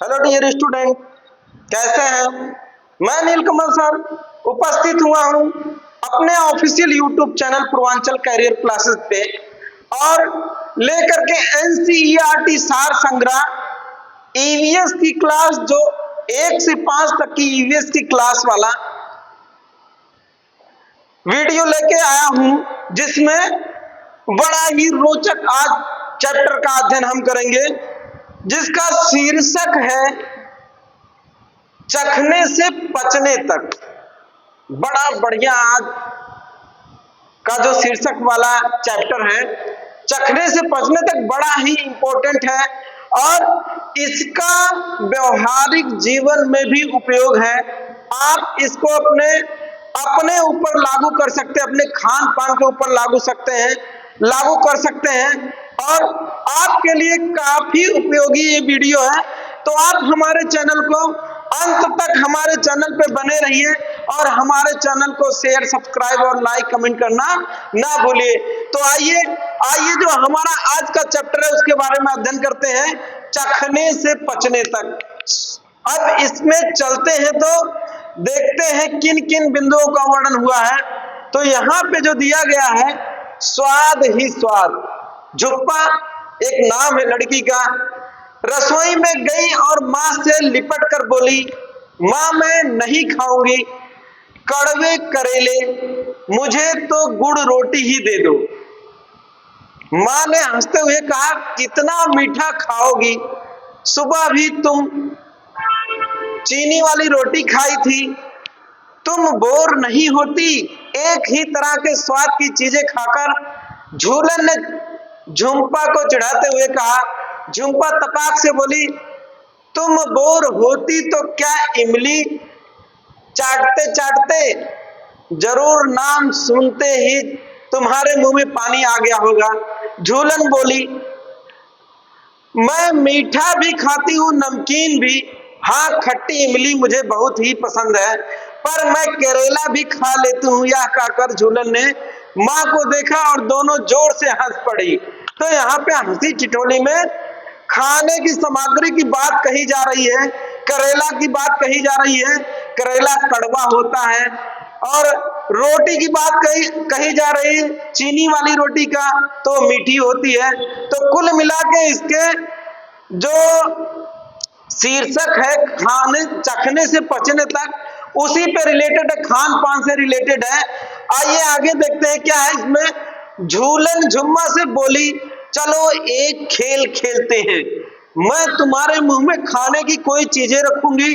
Hello dear student, कैसे हैं? मैं नीलकमल सर उपस्थित हुआ हूं अपने official YouTube channel Purvanchal career classes पे और लेकर के एनसीईआरटी सार संग्रह ईवीएस की क्लास, जो 1 से 5 तक की ईवीएस की क्लास वाला वीडियो लेके आया हूं, जिसमें बड़ा ही रोचक आज चैप्टर का अध्ययन हम करेंगे, जिसका शीर्षक है चखने से पचने तक। बड़ा बढ़िया आज का जो शीर्षक वाला चैप्टर है, चखने से पचने तक, बड़ा ही इंपॉर्टेंट है और इसका व्यवहारिक जीवन में भी उपयोग है। आप इसको अपने ऊपर लागू कर सकते हैं, अपने खान पान के ऊपर लागू कर सकते हैं और आपके लिए काफी उपयोगी ये वीडियो है। तो आप हमारे चैनल को अंत तक हमारे चैनल पे बने रहिए और हमारे चैनल को शेयर, सब्सक्राइब और लाइक, कमेंट करना ना भूलिए। तो आइए जो हमारा आज का चैप्टर है उसके बारे में अध्ययन करते हैं, चखने से पचने तक। अब इसमें चलते हैं तो देखते हैं किन किन बिंदुओं का वर्णन हुआ है। तो यहाँ पे जो दिया गया है, स्वाद ही स्वाद। झुप्पा एक नाम है लड़की का, रसोई में गई और मां से लिपट कर बोली, मां मैं नहीं खाऊंगी कड़वे करेले, मुझे तो गुड़ रोटी ही दे दो। मां ने हंसते हुए कहा, कितना मीठा खाओगी, सुबह भी तुम चीनी वाली रोटी खाई थी, तुम बोर नहीं होती एक ही तरह के स्वाद की चीजें खाकर। झूलन ने झुम्पा को चिढ़ाते हुए कहा। झुम्पा तपाक से बोली, तुम बोर होती तो क्या इमली चाटते चाटते जरूर नाम सुनते ही तुम्हारे मुंह में पानी आ गया होगा। झूलन बोली, मैं मीठा भी खाती हूँ, नमकीन भी, हाँ खट्टी इमली मुझे बहुत ही पसंद है, पर मैं करेला भी खा लेती हूँ। यह कहकर झूलन ने माँ को देखा और दोनों जोर से हंस पड़ी। तो यहाँ पे हंसी ठिठोली में खाने की सामग्री की बात कही जा रही है, करेला की बात कही जा रही है। करेला कड़वा होता है और रोटी की बात कही जा रही है, चीनी वाली रोटी का तो मीठी होती है। तो कुल मिला के इसके जो शीर्षक है खाने चखने से पचने तक, उसी पे रिलेटेड है, खान पान से रिलेटेड है। आइए आगे देखते हैं क्या है इसमें। झूलन झुम्मा से बोली, चलो एक खेल खेलते हैं, मैं तुम्हारे मुंह में खाने की कोई चीजें रखूंगी,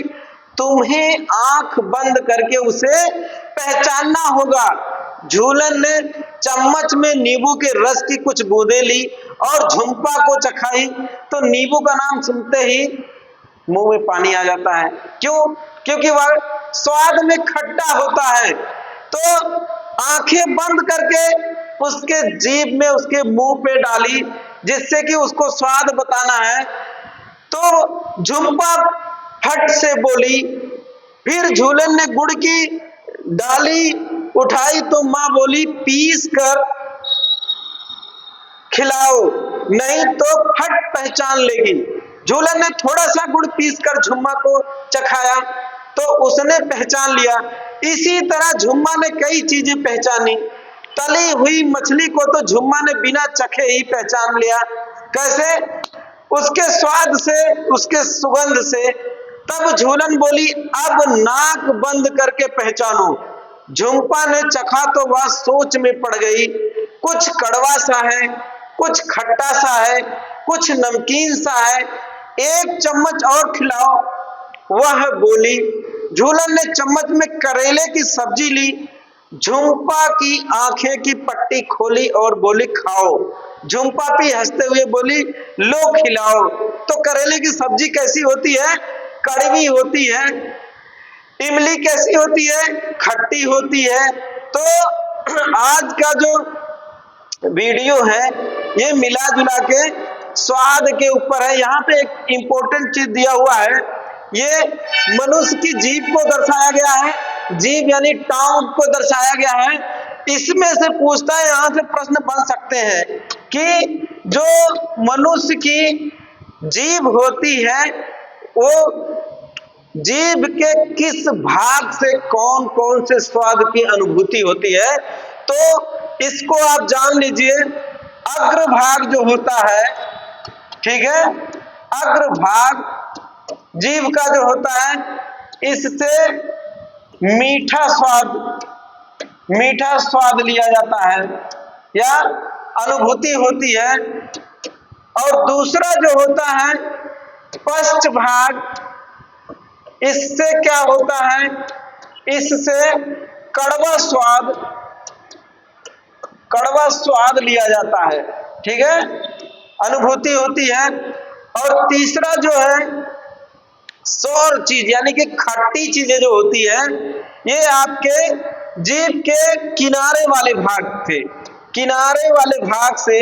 तुम्हें आंख बंद करके उसे पहचानना होगा। झूलन ने चम्मच में नींबू के रस की कुछ बूंदें ली और झुम्पा को चखाई। तो नींबू का नाम सुनते ही मुंह में पानी आ जाता है। क्यों? क्योंकि वह स्वाद में खट्टा होता है। तो आंखें बंद करके उसके जीभ में, उसके मुंह पे डाली, जिससे कि उसको स्वाद बताना है। तो झुम्पा फट से बोली। फिर झूलन ने गुड़ की डाली उठाई तो मां बोली, पीस कर खिलाओ नहीं तो फट पहचान लेगी। झूलन ने थोड़ा सा गुड़ पीस कर झुम्मा को चखाया तो उसने पहचान लिया। इसी तरह झुम्मा ने कई चीजें पहचानी। तली हुई मछली को तो झुम्मा ने बिना चखे ही पहचान लिया। कैसे? उसके स्वाद से, उसके सुगंध से। तब झूलन बोली, अब नाक बंद करके पहचानो। झुम्पा ने चखा तो वह सोच में पड़ गई। कुछ कड़वा सा है, कुछ खट्टा सा है, कुछ नमकीन सा है, एक चम्मच और खिलाओ, वह बोली। झूलन ने चम्मच में करेले की सब्जी ली। झुम्पा की आंखें की पट्टी खोली और बोली, खाओ। झुम्पा भी हंसते हुए बोली, लो खिलाओ। तो करेले की सब्जी कैसी होती है? कड़वी होती है। इमली कैसी होती है? खट्टी होती है। तो आज का जो वीडियो है ये मिला जुला के स्वाद के ऊपर है। यहाँ पे एक इंपॉर्टेंट चीज दिया हुआ है, ये मनुष्य की जीभ को दर्शाया गया है, जीभ यानी टाउन को दर्शाया गया है। इसमें से पूछता है, यहाँ से प्रश्न बन सकते हैं कि जो मनुष्य की जीभ होती है वो जीभ के किस भाग से कौन कौन से स्वाद की अनुभूति होती है। तो इसको आप जान लीजिए, अग्रभाग जो होता है, ठीक है, अग्रभाग जीभ का जो होता है, इससे मीठा स्वाद लिया जाता है या अनुभूति होती है। और दूसरा जो होता है पश्च भाग, इससे क्या होता है, इससे कड़वा स्वाद लिया जाता है, ठीक है, अनुभूति होती है। और तीसरा जो है सौर चीज यानी कि खट्टी चीजें जो होती है, ये आपके जीभ के किनारे वाले भाग से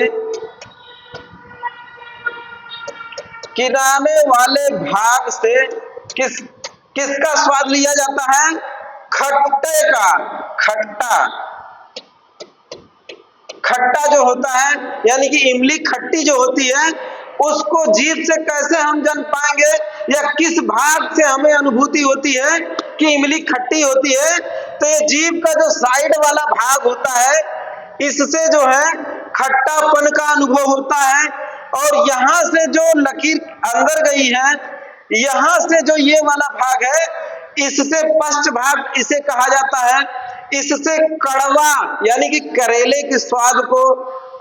किसका स्वाद लिया जाता है, खट्टे का। खट्टा जो होता है यानी कि इमली खट्टी जो होती है, उसको जीभ से कैसे हम जान पाएंगे या किस भाग से हमें अनुभूति होती है कि इमली खट्टी होती है। तो ये जीभ का जो साइड वाला भाग होता है, इससे जो है खट्टापन का अनुभव होता है। और यहाँ से जो लकीर अंदर गई है, यहाँ से जो ये वाला भाग है, इससे पश्च भाग इसे कहा जाता है। इससे कड़वा यानी कि करेले के स्वाद को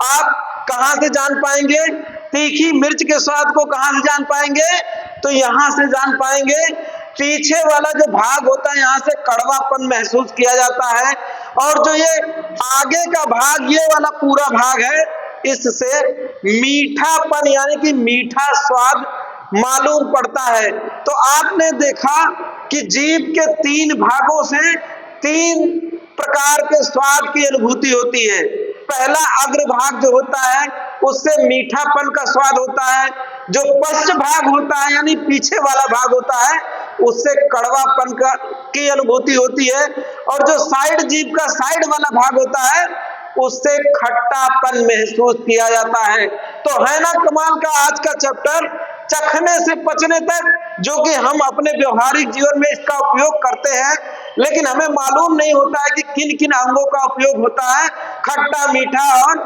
आप कहां से जान पाएंगे, तीखी मिर्च के स्वाद को कहां से जान पाएंगे, तो यहां से जान पाएंगे। पीछे वाला जो भाग होता है, यहां से कड़वापन महसूस किया जाता है। और जो ये आगे का भाग, ये वाला पूरा भाग है, इससे मीठापन यानी कि मीठा स्वाद मालूम पड़ता है। तो आपने देखा कि जीभ के 3 भागों से 3 प्रकार के स्वाद की अनुभूति होती है। पहला अग्रभाग जो होता है, उससे मीठापन का स्वाद होता है। जो पश्च भाग होता है यानी पीछे वाला भाग होता है, उससे कड़वापन की अनुभूति होती है। और जो साइड जीभ का साइड वाला भाग होता है, उससे खट्टापन महसूस किया जाता है। तो है ना कमाल का आज का चैप्टर, चखने से पचने तक, जो कि हम अपने व्यवहारिक जीवन में इसका उपयोग करते हैं, लेकिन हमें मालूम नहीं होता है कि किन किन अंगों का उपयोग होता है खट्टा, मीठा और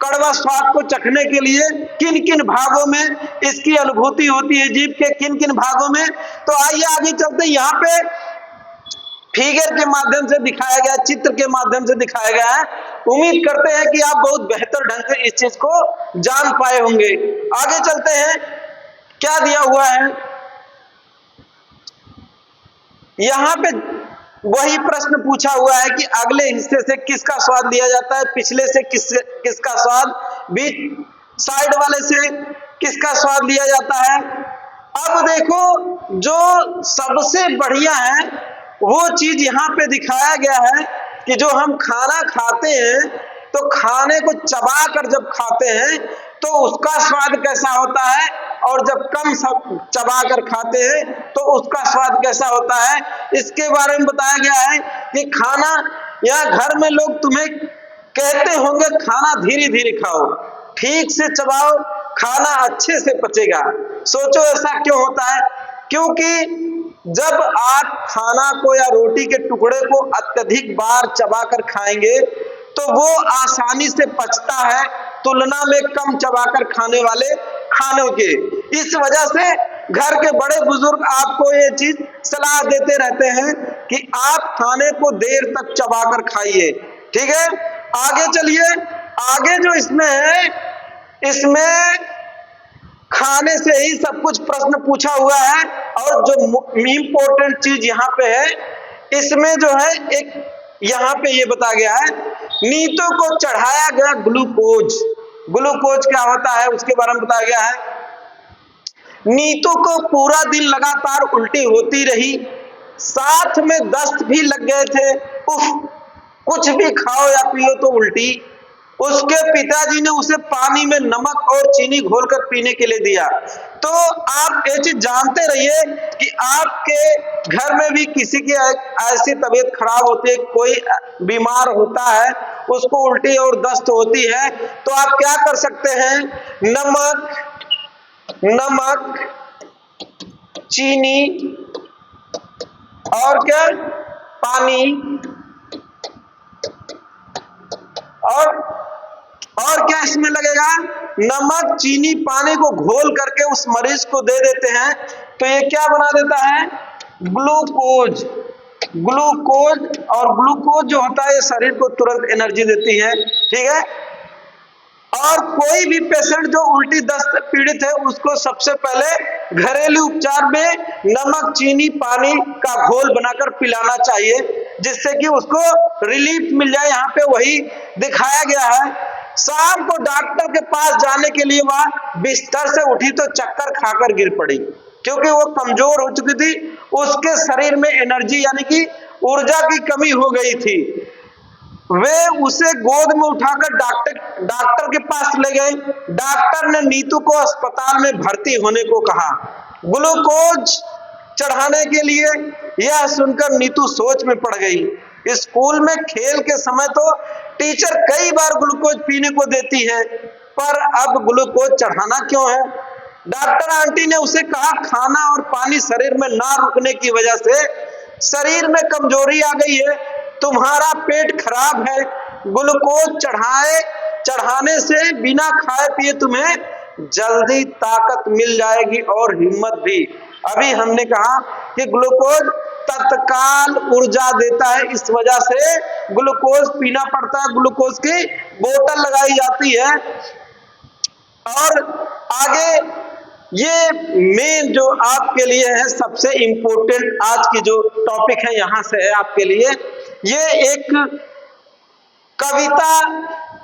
कड़वा स्वाद को चखने के लिए। किन किन भागों में इसकी अनुभूति होती है, जीभ के किन किन भागों में। तो आइए आगे चलते। यहाँ पे फिगर के माध्यम से दिखाया गया, चित्र के माध्यम से दिखाया गया है। उम्मीद करते हैं कि आप बहुत बेहतर ढंग से इस चीज को जान पाए होंगे। आगे चलते हैं, क्या दिया हुआ है यहाँ पे। वही प्रश्न पूछा हुआ है कि अगले हिस्से से किसका स्वाद लिया जाता है, पिछले से किसका स्वाद, बीच साइड वाले से किसका स्वाद लिया जाता है। अब देखो, जो सबसे बढ़िया है वो चीज यहाँ पे दिखाया गया है कि जो हम खाना खाते हैं, तो खाने को चबा कर जब खाते हैं तो उसका स्वाद कैसा होता है, और जब कम चबा कर खाते हैं तो उसका स्वाद कैसा होता है, इसके बारे में बताया गया है कि खाना, या घर में लोग तुम्हें कहते होंगे खाना धीरे धीरे खाओ, ठीक से चबाओ, खाना अच्छे से पचेगा। सोचो ऐसा क्यों होता है, क्योंकि जब आप खाना को या रोटी के टुकड़े को अत्यधिक बार चबाकर खाएंगे तो वो आसानी से पचता है, तुलना में कम चबाकर खाने वाले खानों के। इस वजह से घर के बड़े बुजुर्ग आपको ये चीज सलाह देते रहते हैं कि आप खाने को देर तक चबाकर खाइए, ठीक है। आगे चलिए, आगे जो इसमें है, इसमें खाने से ही सब कुछ प्रश्न पूछा हुआ है। और जो इम्पोर्टेंट चीज यहाँ पे है, इसमें जो है एक यहाँ पे ये बताया गया है, नीतों को चढ़ाया गया ग्लूकोज। ग्लूकोज क्या होता है उसके बारे में बताया गया है। नीतों को पूरा दिन लगातार उल्टी होती रही, साथ में दस्त भी लग गए थे। उफ, कुछ भी खाओ या पियो तो उल्टी। उसके पिताजी ने उसे पानी में नमक और चीनी घोलकर पीने के लिए दिया। तो आप ये चीज जानते रहिए कि आपके घर में भी किसी की ऐसी तबीयत खराब होती है, कोई बीमार होता है, उसको उल्टी और दस्त होती है, तो आप क्या कर सकते हैं, नमक चीनी और क्या, पानी और क्या इसमें लगेगा, नमक, चीनी, पानी को घोल करके उस मरीज को दे देते हैं तो ये क्या बना देता है, ग्लूकोज। ग्लूकोज, और ग्लूकोज जो होता है ये शरीर को तुरंत एनर्जी देती है, ठीक है। और कोई भी पेशेंट जो उल्टी दस्त पीड़ित है उसको सबसे पहले घरेलू उपचार में नमक, चीनी, पानी का घोल बनाकर पिलाना चाहिए जिससे कि उसको रिलीफ मिल जाए। यहाँ पे वही दिखाया गया है। शाम को डॉक्टर के पास जाने के लिए वह बिस्तर से उठी तो चक्कर खाकर गिर पड़ी क्योंकि वो कमजोर हो चुकी थी, उसके शरीर में एनर्जी यानी कि ऊर्जा की कमी हो गई थी। वे उसे गोद में उठाकर डॉक्टर के पास ले गए। डॉक्टर ने नीतू को अस्पताल में भर्ती होने को कहा, ग्लूकोज चढ़ाने के लिए। यह सुनकर नीतू सोच में पड़ गई। स्कूल में खेल के समय तो टीचर कई बार ग्लूकोज पीने को देती है, पर अब ग्लूकोज चढ़ाना क्यों है। डॉक्टर आंटी ने उसे कहा, खाना और पानी शरीर में ना रुकने की वजह से शरीर में कमजोरी आ गई है, तुम्हारा पेट खराब है, ग्लूकोज चढ़ाने से बिना खाए पिए तुम्हें जल्दी ताकत मिल जाएगी और हिम्मत भी। अभी हमने कहा कि ग्लूकोज तत्काल ऊर्जा देता है, इस वजह से ग्लूकोज पीना पड़ता है, ग्लूकोज की बोतल लगाई जाती है। और आगे ये मेन जो आपके लिए है सबसे इंपॉर्टेंट आज की जो टॉपिक है यहां से है आपके लिए, ये एक कविता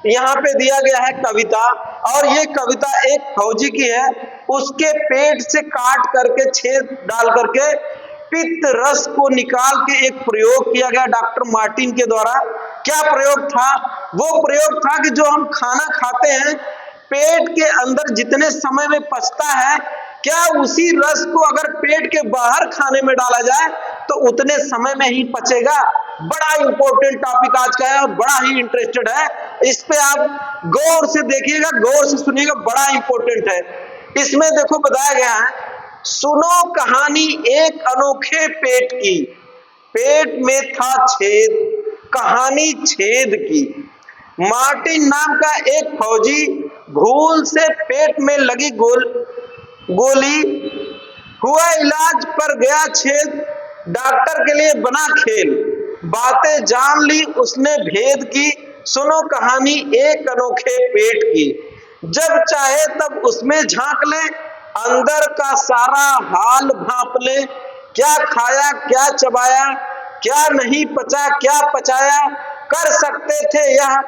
यहाँ पे दिया गया है कविता, और ये कविता एक फौजी की है। उसके पेट से काट करके छेद डाल करके पित्त रस को निकाल के एक प्रयोग किया गया डॉक्टर मार्टिन के द्वारा। क्या प्रयोग था? वो प्रयोग था कि जो हम खाना खाते हैं पेट के अंदर जितने समय में पचता है, क्या उसी रस को अगर पेट के बाहर खाने में डाला जाए तो उतने समय में ही पचेगा। बड़ा इंपॉर्टेंट टॉपिक आज का है और बड़ा ही इंटरेस्टेड है, इस पे आप गौर से देखिएगा, गौर से सुनिएगा, बड़ा इंपॉर्टेंट है। इसमें देखो बताया गया है, सुनो कहानी एक अनोखे पेट की, पेट में था छेद, कहानी छेद की। मार्टिन नाम का एक फौजी भूल से पेट में लगी गोली, हुआ इलाज पर गया छेद, डॉक्टर के लिए बना खेल, बातें जान ली उसने भेद की, सुनो कहानी एक अनोखे पेट की। जब चाहे तब उसमें झांक ले, अंदर का सारा हाल भांप ले, क्या खाया क्या चबाया, क्या नहीं पचा क्या पचाया, कर सकते थे यह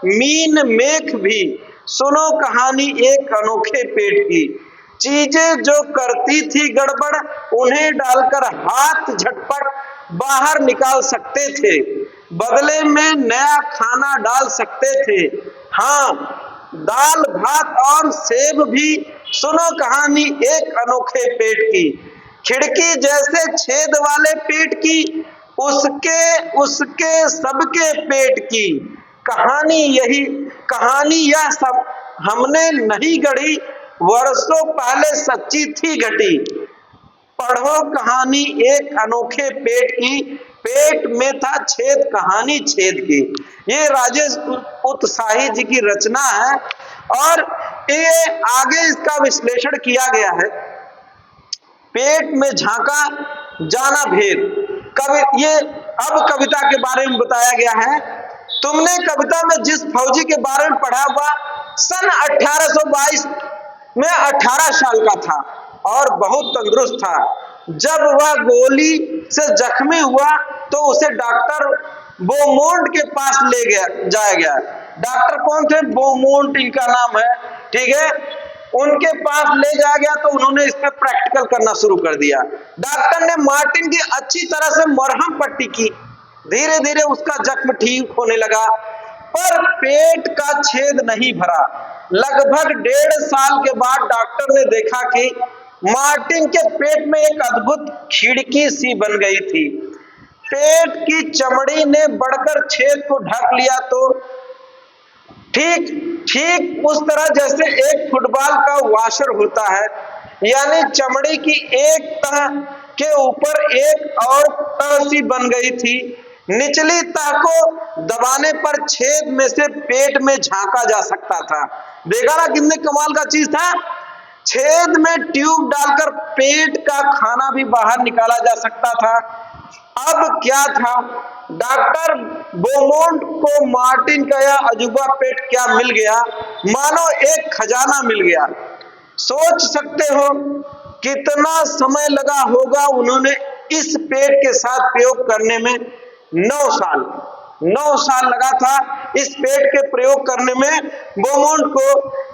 मीन मेख भी, सुनो कहानी एक अनोखे पेट की। चीजें जो करती थी गड़बड़ उन्हें डालकर हाथ झटपट बाहर निकाल सकते थे, बदले में नया खाना डाल सकते थे, हाँ दाल भात और सेब भी, सुनो कहानी एक अनोखे पेट की। खिड़की जैसे छेद वाले पेट की, उसके सबके पेट की, कहानी यह सब हमने नहीं गढ़ी, वर्षों पहले सच्ची थी घटी, पढ़ो कहानी एक अनोखे पेट की, पेट में था छेद कहानी छेद की। ये राजेश उत्साही जी की रचना है और ये आगे इसका विश्लेषण किया गया है। पेट में झांका जाना भेद, ये अब कविता के बारे में बताया गया है। तुमने कविता में जिस फौजी के बारे में पढ़ा हुआ सन 1822 में 18 साल का था और बहुत तंदुरुस्त था। जब वह गोली से जख्मी हुआ तो उसे डॉक्टर बोमोंट के पास जाया गया। डॉक्टर कौन थे? बोमोंट इनका नाम है, ठीक है। उनके पास ले जाया गया तो उन्होंने इस पे प्रैक्टिकल करना शुरू कर दिया। डॉक्टर ने मार्टिन की अच्छी तरह से मरहम पट्टी की, धीरे धीरे उसका जख्म ठीक होने लगा, पर पेट का छेद नहीं भरा। लगभग 1.5 साल के बाद डॉक्टर ने देखा कि मार्टिन के पेट में एक अद्भुत खिड़की सी बन गई थी। पेट की चमड़ी ने बढ़कर छेद को ढक लिया तो ठीक उस तरह जैसे एक फुटबॉल का वाशर होता है, यानी चमड़ी की एक तह के ऊपर एक और तह सी बन गई थी। निचली तह को दबाने पर छेद में से पेट में झांका जा सकता था। देखा ना कितने कमाल का चीज था। छेद में ट्यूब डालकर पेट का खाना भी बाहर निकाला जा सकता था। अब क्या था, डॉक्टर बोमोंट को मार्टिन का यह अजूबा पेट क्या मिल गया, मानो एक खजाना मिल गया। सोच सकते हो कितना समय लगा होगा उन्होंने इस पेट के साथ प्रयोग करने में। 9 साल लगा था इस पेट के प्रयोग करने में बोमोंट को।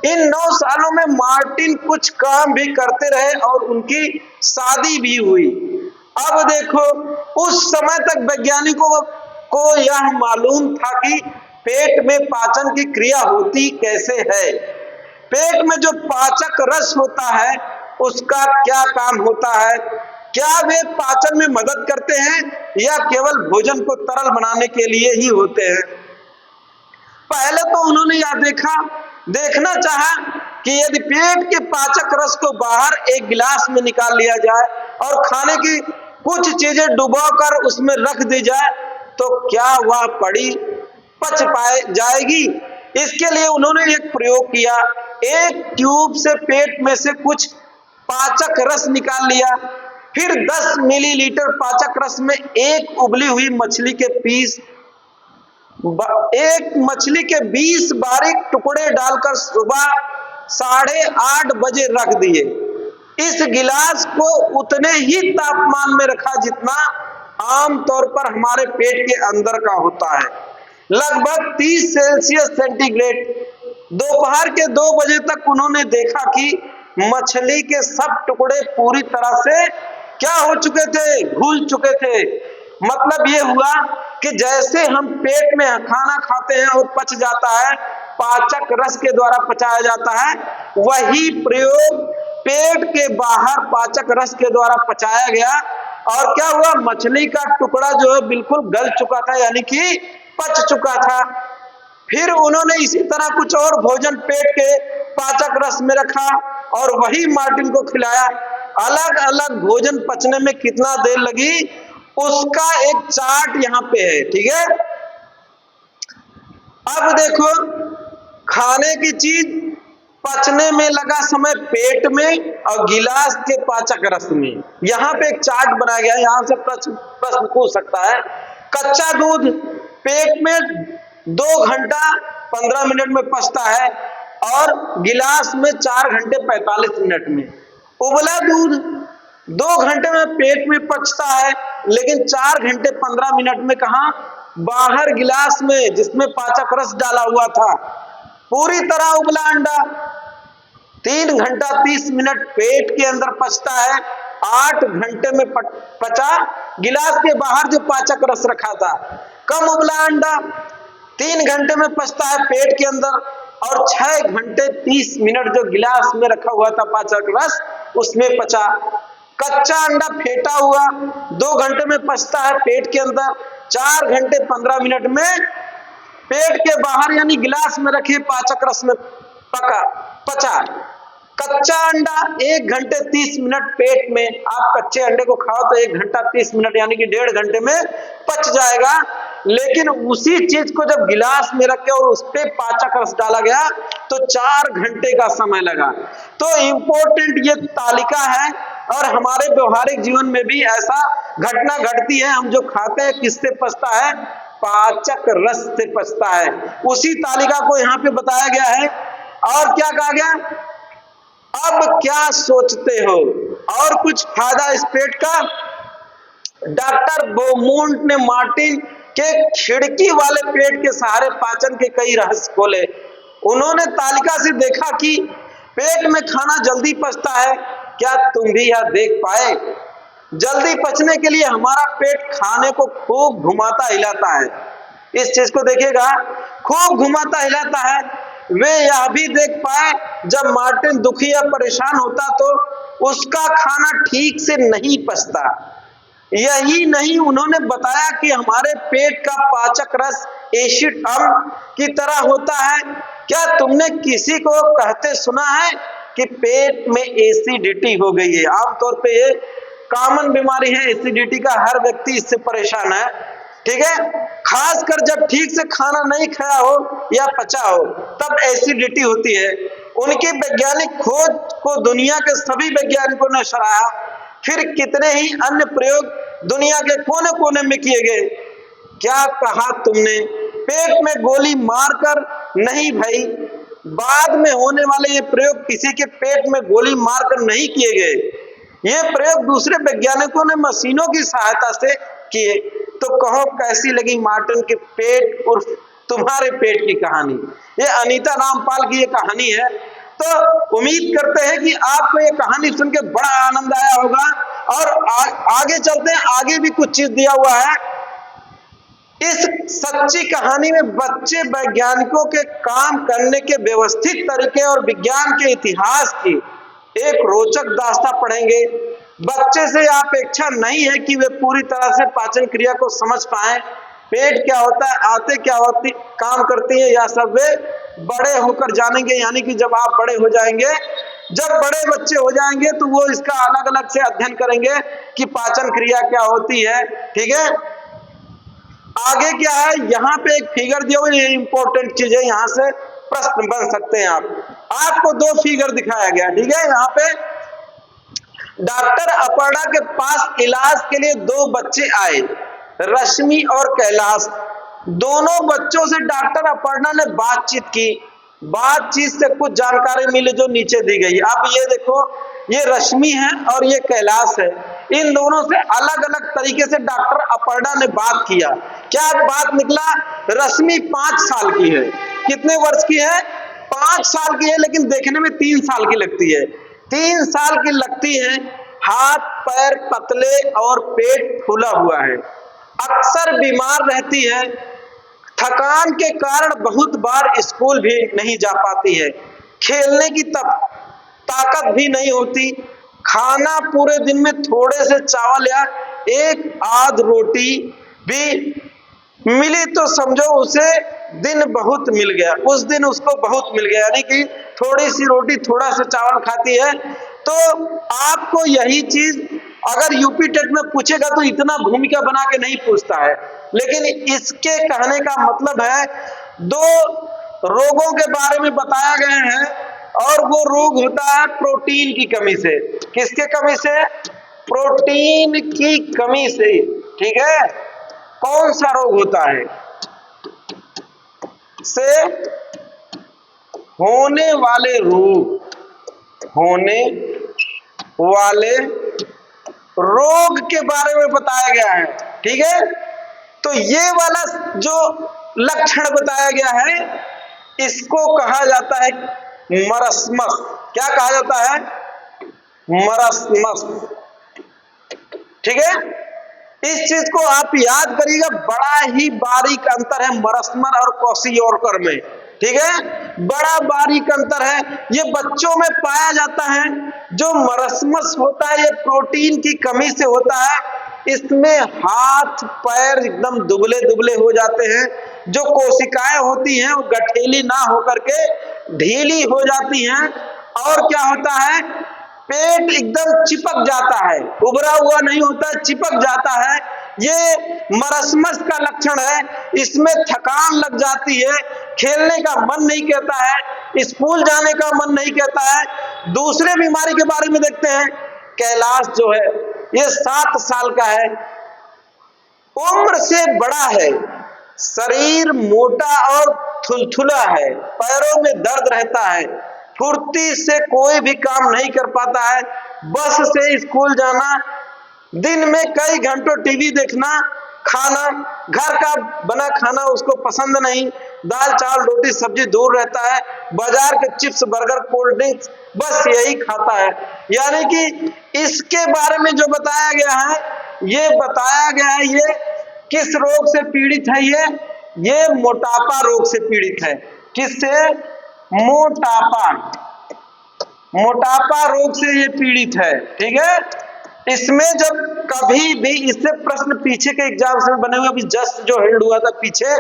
इन 9 सालों में मार्टिन कुछ काम भी करते रहे और उनकी शादी भी हुई। अब देखो, उस समय तक वैज्ञानिकों को यह मालूम था कि पेट में पाचन की क्रिया होती कैसे है, पेट में जो पाचक रस होता है उसका क्या काम होता है, क्या वे पाचन में मदद करते हैं या केवल भोजन को तरल बनाने के लिए ही होते हैं। पहले तो उन्होंने यह देखना चाहा कि यदि पेट के पाचक रस को बाहर एक गिलास में निकाल लिया जाए और खाने की कुछ चीजें डुबोकर उसमें रख दी जाए तो क्या वह पच पाए जाएगी। इसके लिए उन्होंने एक प्रयोग किया। एक ट्यूब से पेट में से कुछ पाचक रस निकाल लिया, फिर 10 मिलीलीटर पाचक रस में एक उबली हुई मछली के 20 बारीक टुकड़े डालकर सुबह 8:30 बजे रख दिए। इस गिलास को उतने ही तापमान में रखा जितना आमतौर पर हमारे पेट के अंदर का होता है, लगभग 30 सेल्सियस सेंटीग्रेड। दोपहर के 2 बजे तक उन्होंने देखा कि मछली के सब टुकड़े पूरी तरह से क्या हो चुके थे, घुल चुके थे। मतलब ये हुआ कि जैसे हम पेट में खाना खाते हैं और पच जाता है, पाचक रस के द्वारा पचाया जाता है, वही प्रयोग पेट के बाहर पाचक रस के द्वारा पचाया गया। और क्या हुआ, मछली का टुकड़ा जो है बिल्कुल गल चुका था, यानी कि पच चुका था। फिर उन्होंने इसी तरह कुछ और भोजन पेट के पाचक रस में रखा और वही मार्टिन को खिलाया। अलग अलग भोजन पचने में कितना देर लगी उसका एक चार्ट यहाँ पे है, ठीक है। अब देखो, खाने की चीज पचने में लगा समय पेट में और गिलास के पाचक रस में। यहाँ पे एक चार्ट बनाया गया है, यहाँ से प्रश्न पूछ सकता है। कच्चा दूध पेट में 2 घंटा 15 मिनट में पचता है और गिलास में 4 घंटे 45 मिनट में। उबला दूध 2 घंटे में पेट में पचता है, लेकिन 4 घंटे 15 मिनट में कहा, बाहर गिलास में जिसमें पाचक रस डाला हुआ था। पूरी तरह उबला अंडा 3 घंटा 30 मिनट पेट के अंदर पचता है, 8 घंटे में पचा गिलास के बाहर जो पाचक रस रखा था। कम उबला अंडा 3 घंटे में पचता है पेट के अंदर और 6 घंटे 30 मिनट जो गिलास में रखा हुआ था पाचक रस उसमें पचा। कच्चा अंडा फेंटा हुआ 2 घंटे में पचता है पेट के अंदर, 4 घंटे 15 मिनट में पेट के बाहर यानी गिलास में रखे पाचक रस में पचा। कच्चा अंडा 1 घंटे 30 मिनट पेट में, आप कच्चे अंडे को खाओ तो 1 घंटा 30 मिनट यानी कि 1.5 घंटे में पच जाएगा। लेकिन उसी चीज को जब गिलास में रख के और उस पे पाचक रस डाला गया तो 4 घंटे का समय लगा। तो इंपॉर्टेंट ये तालिका है और हमारे व्यवहारिक जीवन में भी ऐसा घटना घटती है। हम जो खाते हैं किससे पचता है, पाचक रस से पचता है। उसी तालिका को यहाँ पे बताया गया है। और क्या कहा गया, अब क्या सोचते हो और कुछ फायदा इस पेट का। डॉक्टर बोमोंट ने मार्टिन के खिड़की वाले पेट के सहारे पाचन के कई रहस्य खोले। उन्होंने तालिका से देखा कि पेट में खाना जल्दी पचता है। क्या तुम भी यह देख पाए? जल्दी पचने के लिए हमारा पेट खाने को खूब घुमाता हिलाता है। इस चीज को देखिएगा, खूब घुमाता हिलाता है। वे यह भी देख पाए जब मार्टिन दुखी या परेशान होता तो उसका खाना ठीक से नहीं पचता। यही नहीं, उन्होंने बताया कि हमारे पेट का पाचक रस एसिड अम्ल की तरह होता है। क्या तुमने किसी को कहते सुना है कि पेट में एसिडिटी हो गई है। आमतौर पे ये कॉमन बीमारी है एसिडिटी का, हर व्यक्ति इससे परेशान है, ठीक है। खासकर जब ठीक से खाना नहीं खाया हो या पचा हो तब एसिडिटी होती है। उनकी वैज्ञानिक खोज को दुनिया के सभी वैज्ञानिकों ने सराहा, फिर कितने ही अन्य प्रयोग दुनिया के कोने कोने में किए गए। क्या कहा तुमने, पेट में गोली मारकर नहीं भाई, बाद में होने वाले ये प्रयोग किसी के पेट में गोली मारकर नहीं किए गए। ये प्रयोग दूसरे वैज्ञानिकों ने मशीनों की सहायता से किए। तो कहो कैसी लगी मार्टिन के पेट उर्फ तुम्हारे पेट की कहानी। ये अनीता रामपाल की ये कहानी है। तो उम्मीद करते हैं कि आपको ये कहानी सुन के बड़ा आनंद आया होगा। और आगे चलते हैं, आगे भी कुछ चीज दिया हुआ है। इस सच्ची कहानी में बच्चे वैज्ञानिकों के काम करने के व्यवस्थित तरीके और विज्ञान के इतिहास की एक रोचक दास्तां पढ़ेंगे। बच्चे से अपेक्षा नहीं है कि वे पूरी तरह से पाचन क्रिया को समझ पाएं, पेट क्या होता है, आते क्या होती काम करती है, यह सब वे बड़े होकर जानेंगे। यानी कि जब आप बड़े हो जाएंगे, जब बड़े बच्चे हो जाएंगे तो वो इसका अलग अलग से अध्ययन करेंगे कि पाचन क्रिया क्या होती है, ठीक है। आगे क्या है, यहाँ पे एक फिगर दिया हुआ है, इंपॉर्टेंट चीज है, यहाँ से प्रश्न बन सकते हैं। आपको दो फिगर दिखाया गया, ठीक है। यहाँ पे डॉक्टर अपर्णा के पास इलाज के लिए दो बच्चे आए, रश्मि और कैलाश। दोनों बच्चों से डॉक्टर अपर्णा ने बातचीत की। बातचीत से कुछ जानकारी मिली जो नीचे दी गई। अब ये देखो, ये रश्मि है और ये कैलाश है। इन दोनों से अलग अलग तरीके से डॉक्टर अपर्णा ने बात किया। क्या बात निकला, रश्मि 5 साल की है। कितने वर्ष की है, 5 साल की है, लेकिन देखने में 3 साल की लगती है। 3 साल की लगती है, हाथ पैर पतले और पेट फूला हुआ है, अक्सर बीमार रहती है, थकान के कारण बहुत बार स्कूल भी नहीं जा पाती है, खेलने की ताकत भी नहीं होती, खाना पूरे दिन में थोड़े से चावल या एक आध रोटी भी मिली तो समझो उसे दिन बहुत मिल गया, उस दिन उसको बहुत मिल गया। यानी कि थोड़ी सी रोटी थोड़ा सा चावल खाती है। तो आपको यही चीज अगर यूपी टेट में पूछेगा तो इतना भूमिका बना के नहीं पूछता है, लेकिन इसके कहने का मतलब है 2 रोगों के बारे में बताया गया है और वो रोग होता है प्रोटीन की कमी से। किसके कमी से, प्रोटीन की कमी से, ठीक है। कौन सा रोग होता है, से होने वाले रोग, होने वाले रोग के बारे में बताया गया है, ठीक है। तो ये वाला जो लक्षण बताया गया है इसको कहा जाता है मरस्मस। क्या कहा जाता है, मरस्मस, ठीक है। इस चीज को आप याद करिएगा, बड़ा ही बारीक अंतर है मरस्मर और क्वाशियोरकर में, ठीक है। बड़ा बारीक अंतर है, ये बच्चों में पाया जाता है। जो मरस्मस होता है ये प्रोटीन की कमी से होता है। इसमें हाथ पैर एकदम दुबले दुबले हो जाते हैं, जो कोशिकाएं होती हैं वो गठेली ना होकर के ढीली हो जाती हैं, और क्या होता है, पेट एकदम चिपक जाता है, उभरा हुआ नहीं होता, चिपक जाता है। ये मरस्मस का लक्षण है। इसमें थकान लग जाती है, खेलने का मन नहीं कहता है, स्कूल जाने का मन नहीं कहता है। दूसरे बीमारी के बारे में देखते हैं, कैलाश जो है ये 7 साल का है, उम्र से बड़ा है, शरीर मोटा और थुलथुला है, पैरों में दर्द रहता है, फुर्ती से कोई भी काम नहीं कर पाता है, बस से स्कूल जाना, दिन में कई घंटों टीवी देखना, खाना घर का बना खाना उसको पसंद नहीं, दाल चावल रोटी सब्जी दूर रहता है, बाजार के चिप्स बर्गर कोल्ड ड्रिंक्स बस यही खाता है। यानी कि इसके बारे में जो बताया गया है, ये बताया गया है ये किस रोग से पीड़ित है, ये मोटापा रोग से पीड़ित है। किससे, मोटापा, मोटापा रोग से ये पीड़ित है, ठीक है। इसमें जब कभी भी इससे प्रश्न पीछे के एग्जाम में बने हुए, अभी जस्ट जो हेल्ड हुआ था पीछे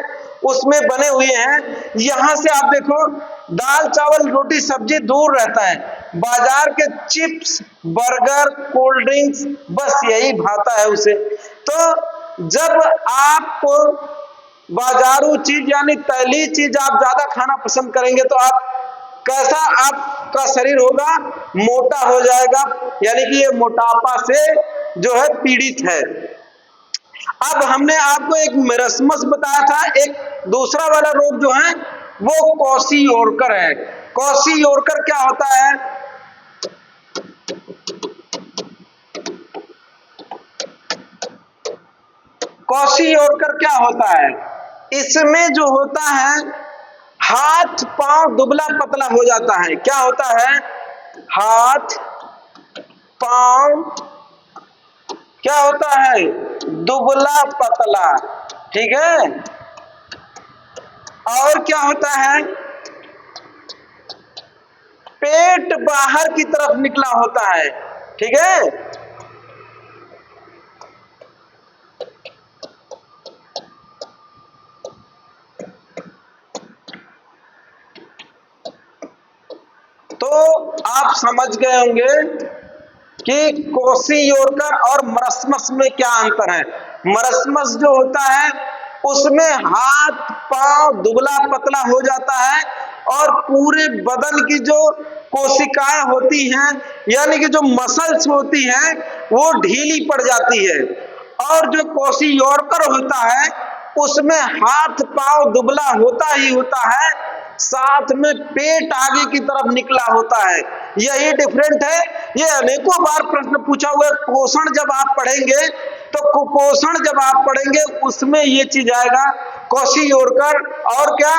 उसमें बने हुए हैं। यहां से आप देखो दाल चावल रोटी सब्जी दूर रहता है। बाजार के चिप्स बर्गर कोल्ड ड्रिंक्स बस यही भाता है उसे। तो जब आप बाजारू चीज यानी तैली चीज आप ज्यादा खाना पसंद करेंगे तो आप कैसा आपका शरीर होगा, मोटा हो जाएगा, यानी कि ये मोटापा से जो है पीड़ित है। अब हमने आपको एक मरस्मस बताया था, एक दूसरा वाला रोग जो है वो क्वाशियोर्कर है। क्वाशियोर्कर क्या होता है? क्वाशियोर्कर क्या होता है? इसमें जो होता है हाथ पांव दुबला पतला हो जाता है। क्या होता है? हाथ पांव क्या होता है? दुबला पतला, ठीक है। और क्या होता है? पेट बाहर की तरफ निकला होता है, ठीक है। तो आप समझ गए होंगे कि क्वाशियोर्कर और मरस्मस में क्या अंतर है। मरस्मस जो होता है उसमें हाथ पांव दुबला पतला हो जाता है और पूरे बदन की जो कोशिकाएं होती हैं यानी कि जो मसल्स होती हैं वो ढीली पड़ जाती है। और जो क्वाशियोर्कर होता है उसमें हाथ पांव दुबला होता ही होता है, साथ में पेट आगे की तरफ निकला होता है। यही डिफरेंट है। ये अनेकों बार प्रश्न पूछा हुआ है। पोषण जब आप पढ़ेंगे तो कुपोषण जब आप पढ़ेंगे उसमें ये चीज आएगा, क्वाशियोर्कर और क्या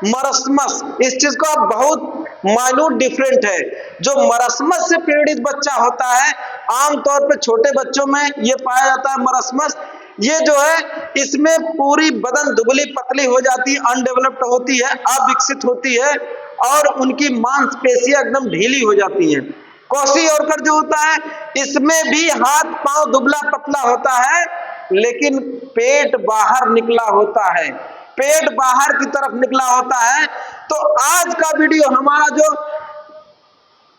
मरस्मस। इस चीज को आप बहुत माइन्यूट डिफरेंट है। जो मरस्मस से पीड़ित बच्चा होता है आमतौर पे छोटे बच्चों में ये पाया जाता है मरस्मस। ये जो है इसमें पूरी बदन दुबली पतली हो जाती है, अनडेवलप्ड होती है, अविकसित होती है और उनकी मांसपेशियां एकदम ढीली हो जाती हैं। क्वाशियोर्कर जो होता है इसमें भी हाथ पांव दुबला पतला होता है लेकिन पेट बाहर निकला होता है, पेट बाहर की तरफ निकला होता है। तो आज का वीडियो हमारा जो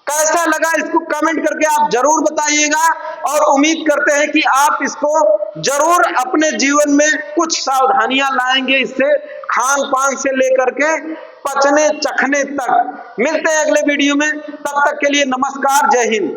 कैसा लगा इसको कमेंट करके आप जरूर बताइएगा और उम्मीद करते हैं कि आप इसको जरूर अपने जीवन में कुछ सावधानियां लाएंगे। इससे खान पान से लेकर के पचने चखने तक। मिलते हैं अगले वीडियो में, तब तक के लिए नमस्कार, जय हिंद।